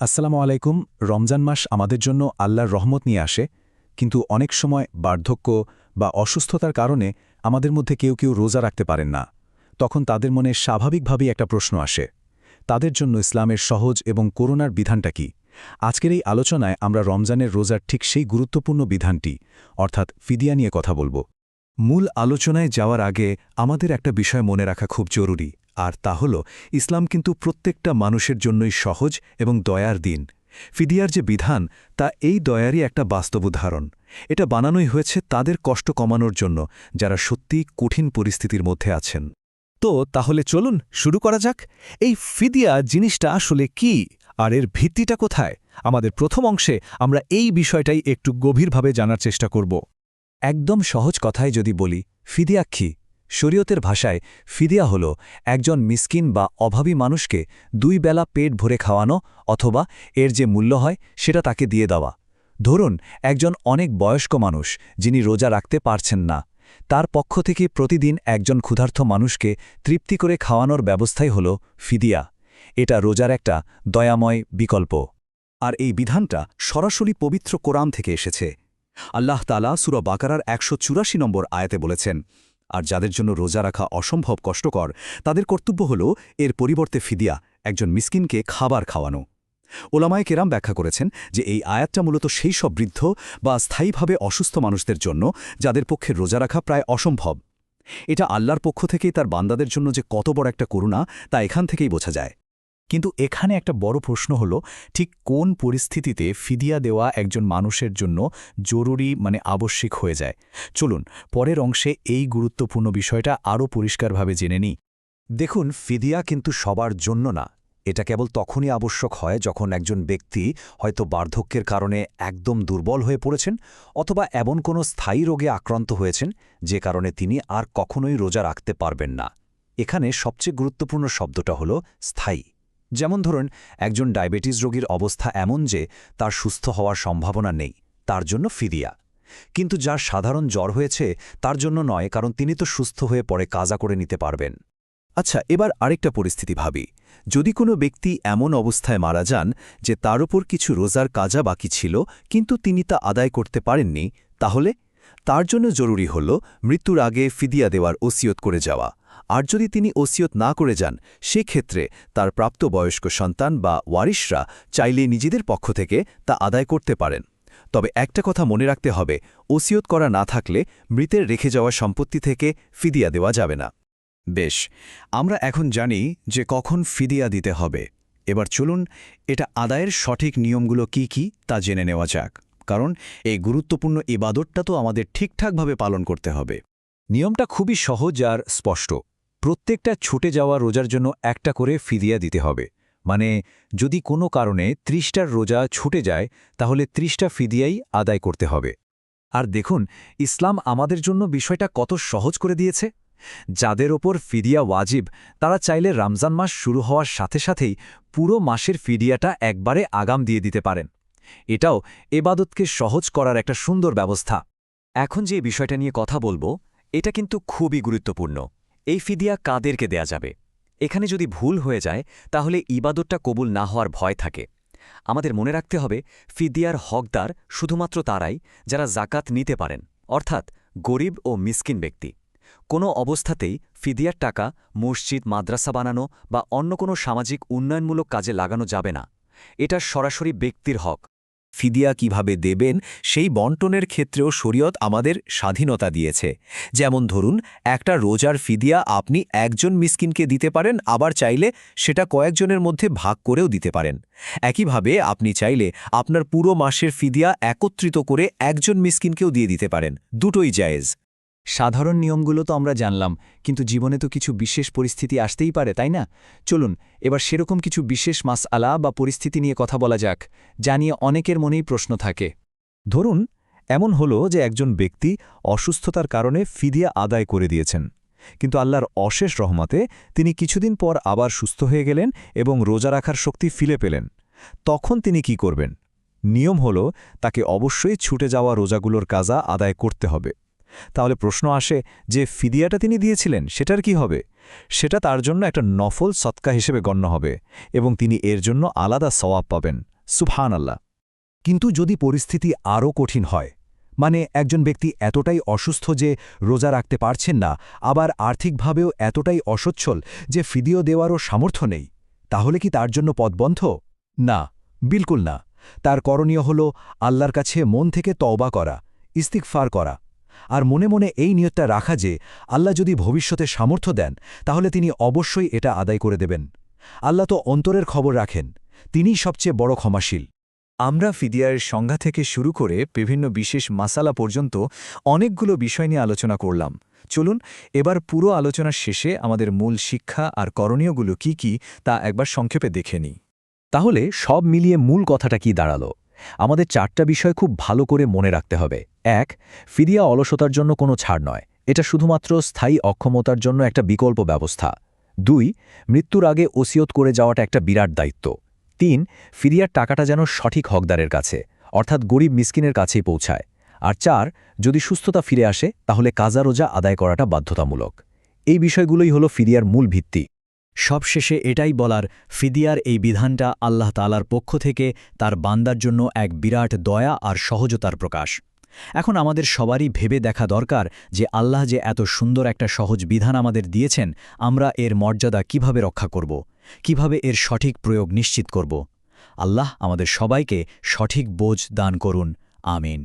আসসালামু আলাইকুম। রমজান মাস আমাদের জন্য আল্লাহর রহমত নিয়ে আসে, কিন্তু অনেক সময় বার্ধক্য বা অসুস্থতার কারণে আমাদের মধ্যে কেউ কেউ রোজা রাখতে পারেন না। তখন তাদের মনে স্বাভাবিকভাবেই একটা প্রশ্ন আসে, তাদের জন্য ইসলামের সহজ এবং করুণার বিধানটা কি? আজকের এই আলোচনায় আমরা রমজানের রোজার ঠিক সেই গুরুত্বপূর্ণ বিধানটি অর্থাৎ ফিদিয়া নিয়ে কথা বলব। মূল আলোচনায় যাওয়ার আগে আমাদের একটা বিষয় মনে রাখা খুব জরুরি, আর তা হল ইসলাম কিন্তু প্রত্যেকটা মানুষের জন্যই সহজ এবং দয়ার দিন। ফিদিয়ার যে বিধান তা এই দয়ারই একটা বাস্তব উদাহরণ। এটা বানানোই হয়েছে তাদের কষ্ট কমানোর জন্য যারা সত্যি কঠিন পরিস্থিতির মধ্যে আছেন। তো তাহলে চলুন শুরু করা যাক। এই ফিদিয়া জিনিসটা আসলে কি, আর এর ভিত্তিটা কোথায়? আমাদের প্রথম অংশে আমরা এই বিষয়টাই একটু গভীরভাবে জানার চেষ্টা করব। একদম সহজ কথায় যদি বলি, ফিদিয়া কি? শরীয়তের ভাষায় ফিদিয়া হল একজন মিসকিন বা অভাবী মানুষকে 2 বেলা পেট ভরে খাওয়ানো, অথবা এর যে মূল্য হয় সেটা তাকে দিয়ে দেওয়া। ধরুন, একজন অনেক বয়স্ক মানুষ যিনি রোজা রাখতে পারছেন না, তার পক্ষ থেকে প্রতিদিন একজন ক্ষুধার্ত মানুষকে তৃপ্তি করে খাওয়ানোর ব্যবস্থাই হল ফিদিয়া। এটা রোজার একটা দয়াময় বিকল্প। আর এই বিধানটা সরাসরি পবিত্র কোরআন থেকে এসেছে। আল্লাহ তাআলা সূরা বাকারার ১৮৪ নম্বর আয়াতে বলেছেন, আর যাদের জন্য রোজা রাখা অসম্ভব কষ্টকর তাদের কর্তব্য হল এর পরিবর্তে ফিদিয়া, একজন মিসকিনকে খাবার খাওয়ানো। ওলামায়ে কেরাম ব্যাখ্যা করেছেন যে এই আয়াতটা মূলত সেই সব বৃদ্ধ বা স্থায়ীভাবে অসুস্থ মানুষদের জন্য যাদের পক্ষে রোজা রাখা প্রায় অসম্ভব। এটা আল্লাহর পক্ষ থেকেই তার বান্দাদের জন্য যে কত বড় একটা করুণা তা এখান থেকেই বোঝা যায়। কিন্তু এখানে একটা বড় প্রশ্ন হল, ঠিক কোন পরিস্থিতিতে ফিদিয়া দেওয়া একজন মানুষের জন্য জরুরি আবশ্যিক হয়ে যায়? চলুন পরের অংশে এই গুরুত্বপূর্ণ বিষয়টা আরও পরিষ্কারভাবে জেনে নিই। দেখুন, ফিদিয়া কিন্তু সবার জন্য না। এটা কেবল তখনই আবশ্যক হয় যখন একজন ব্যক্তি হয়তো বার্ধক্যের কারণে একদম দুর্বল হয়ে পড়েছেন, অথবা এমন কোনো স্থায়ী রোগে আক্রান্ত হয়েছেন যে কারণে তিনি আর কখনোই রোজা রাখতে পারবেন না। এখানে সবচেয়ে গুরুত্বপূর্ণ শব্দটা হলো স্থায়ী। যেমন ধরুন, একজন ডায়াবেটিস রোগীর অবস্থা এমন যে তার সুস্থ হওয়ার সম্ভাবনা নেই, তার জন্য ফিদিয়া। কিন্তু যার সাধারণ জ্বর হয়েছে তার জন্য নয়, কারণ তিনি তো সুস্থ হয়ে পরে কাজা করে নিতে পারবেন। আচ্ছা, এবার আরেকটা পরিস্থিতি ভাবি। যদি কোনো ব্যক্তি এমন অবস্থায় মারা যান যে তার উপর কিছু রোজার কাজা বাকি ছিল, কিন্তু তিনি তা আদায় করতে পারেননি, তাহলে তার জন্য জরুরি হল মৃত্যুর আগে ফিদিয়া দেওয়ার ওসিয়ত করে যাওয়া। আর যদি তিনি ওসিয়ত না করে যান, সেক্ষেত্রে তার প্রাপ্তবয়স্ক সন্তান বা ওয়ারিশরা চাইলে নিজেদের পক্ষ থেকে তা আদায় করতে পারেন। তবে একটা কথা মনে রাখতে হবে, ওসিয়ত করা না থাকলে মৃতের রেখে যাওয়া সম্পত্তি থেকে ফিদিয়া দেওয়া যাবে না। বেশ, আমরা এখন জানি যে কখন ফিদিয়া দিতে হবে। এবার চলুন এটা আদায়ের সঠিক নিয়মগুলো কি কি তা জেনে নেওয়া যাক, কারণ এই গুরুত্বপূর্ণ ইবাদতটা তো আমাদের ঠিকঠাকভাবে পালন করতে হবে। নিয়মটা খুবই সহজ আর স্পষ্ট। প্রত্যেকটা ছুটে যাওয়া রোজার জন্য একটা করে ফিদিয়া দিতে হবে। মানে, যদি কোনো কারণে 30টার রোজা ছুটে যায়, তাহলে 30টা ফিদিয়াই আদায় করতে হবে। আর দেখুন, ইসলাম আমাদের জন্য বিষয়টা কত সহজ করে দিয়েছে। যাদের ওপর ফিদিয়া ওয়াজিব, তারা চাইলে রমজান মাস শুরু হওয়ার সাথে সাথেই পুরো মাসের ফিদিয়াটা একবারে আগাম দিয়ে দিতে পারেন। এটাও এবাদতকে সহজ করার একটা সুন্দর ব্যবস্থা। এখন যে বিষয়টা নিয়ে কথা বলবো, এটা কিন্তু খুবই গুরুত্বপূর্ণ। এই ফিদিয়া কাদেরকে দেয়া যাবে? এখানে যদি ভুল হয়ে যায়, তাহলে ইবাদতটা কবুল না হওয়ার ভয় থাকে। আমাদের মনে রাখতে হবে, ফিদিয়ার হকদার শুধুমাত্র তারাই যারা জাকাত নিতে পারেন, অর্থাৎ গরিব ও মিসকিন ব্যক্তি। কোনো অবস্থাতেই ফিদিয়ার টাকা মসজিদ, মাদ্রাসা বানানো বা অন্য কোনো সামাজিক উন্নয়নমূলক কাজে লাগানো যাবে না। এটা সরাসরি ব্যক্তির হক। ফিদিয়া কিভাবে দেবেন সেই বন্টনের ক্ষেত্রেও শরীয়ত আমাদের স্বাধীনতা দিয়েছে। যেমন ধরুন, একটা রোজার ফিদিয়া আপনি একজন মিসকিনকে দিতে পারেন, আবার চাইলে সেটা কয়েকজনের মধ্যে ভাগ করেও দিতে পারেন। একইভাবে আপনি চাইলে আপনার পুরো মাসের ফিদিয়া একত্রিত করে একজন মিসকিনকেও দিয়ে দিতে পারেন। দুটোই জায়েজ। সাধারণ নিয়মগুলো তো আমরা জানলাম, কিন্তু জীবনে তো কিছু বিশেষ পরিস্থিতি আসতেই পারে, তাই না? চলুন এবার সেরকম কিছু বিশেষ মাসআলা বা পরিস্থিতি নিয়ে কথা বলা যাক, যা নিয়ে অনেকের মনেই প্রশ্ন থাকে। ধরুন, এমন হলো যে একজন ব্যক্তি অসুস্থতার কারণে ফিদিয়া আদায় করে দিয়েছেন, কিন্তু আল্লাহর অশেষ রহমতে তিনি কিছুদিন পর আবার সুস্থ হয়ে গেলেন এবং রোজা রাখার শক্তি ফিরে পেলেন। তখন তিনি কি করবেন? নিয়ম হল তাকে অবশ্যই ছুটে যাওয়া রোজাগুলোর কাজা আদায় করতে হবে। তাহলে প্রশ্ন আসে যে ফিদিয়াটা তিনি দিয়েছিলেন সেটার কি হবে? সেটা তার জন্য একটা নফল সৎকা হিসেবে গণ্য হবে এবং তিনি এর জন্য আলাদা সওয়াব পাবেন। সুবহানাল্লাহ। কিন্তু যদি পরিস্থিতি আরও কঠিন হয়, মানে একজন ব্যক্তি এতটাই অসুস্থ যে রোজা রাখতে পারছেন না, আবার আর্থিকভাবেও এতটাই অসচ্ছল যে ফিদিয়া দেওয়ারও সামর্থ্য নেই, তাহলে কি তার জন্য পথ বন্ধ? না, বিলকুল না। তার করণীয় হল আল্লাহর কাছে মন থেকে তওবা করা, ইস্তিগফার করা, আর মনে মনে এই নিয়তটা রাখা যে আল্লাহ যদি ভবিষ্যতে সামর্থ্য দেন তাহলে তিনি অবশ্যই এটা আদায় করে দেবেন। আল্লাহ তো অন্তরের খবর রাখেন, তিনিই সবচেয়ে বড় ক্ষমাশীল। আমরা ফিদিয়ার সংজ্ঞা থেকে শুরু করে বিভিন্ন বিশেষ মাসালা পর্যন্ত অনেকগুলো বিষয় নিয়ে আলোচনা করলাম। চলুন এবার পুরো আলোচনার শেষে আমাদের মূল শিক্ষা আর করণীয়গুলো কি কি তা একবার সংক্ষেপে দেখে নিই। তাহলে সব মিলিয়ে মূল কথাটা কি দাঁড়ালো? আমাদের 4টা বিষয় খুব ভালো করে মনে রাখতে হবে। 1. ফিদিয়া অলসতার জন্য কোনো ছাড় নয়, এটা শুধুমাত্র স্থায়ী অক্ষমতার জন্য একটা বিকল্প ব্যবস্থা। 2. মৃত্যুর আগে ওসিয়ত করে যাওয়াটা একটা বিরাট দায়িত্ব। 3. ফিদিয়ার টাকাটা যেন সঠিক হকদারের কাছে, অর্থাৎ গরিব মিসকিনের কাছেই পৌঁছায়। আর 4. যদি সুস্থতা ফিরে আসে তাহলে কাজা রোজা আদায় করাটা বাধ্যতামূলক। এই বিষয়গুলোই হলো ফিদিয়ার মূল ভিত্তি। সবশেষে এটাই বলার, ফিদিয়ার এই বিধানটা আল্লাহ তাআলার পক্ষ থেকে তার বান্দার জন্য এক বিরাট দয়া আর সহজতার প্রকাশ। এখন আমাদের সবারই ভেবে দেখা দরকার যে আল্লাহ যে এত সুন্দর একটা সহজ বিধান আমাদের দিয়েছেন, আমরা এর মর্যাদা কিভাবে রক্ষা করব, কিভাবে এর সঠিক প্রয়োগ নিশ্চিত করব। আল্লাহ আমাদের সবাইকে সঠিক বোঝ দান করুন। আমিন।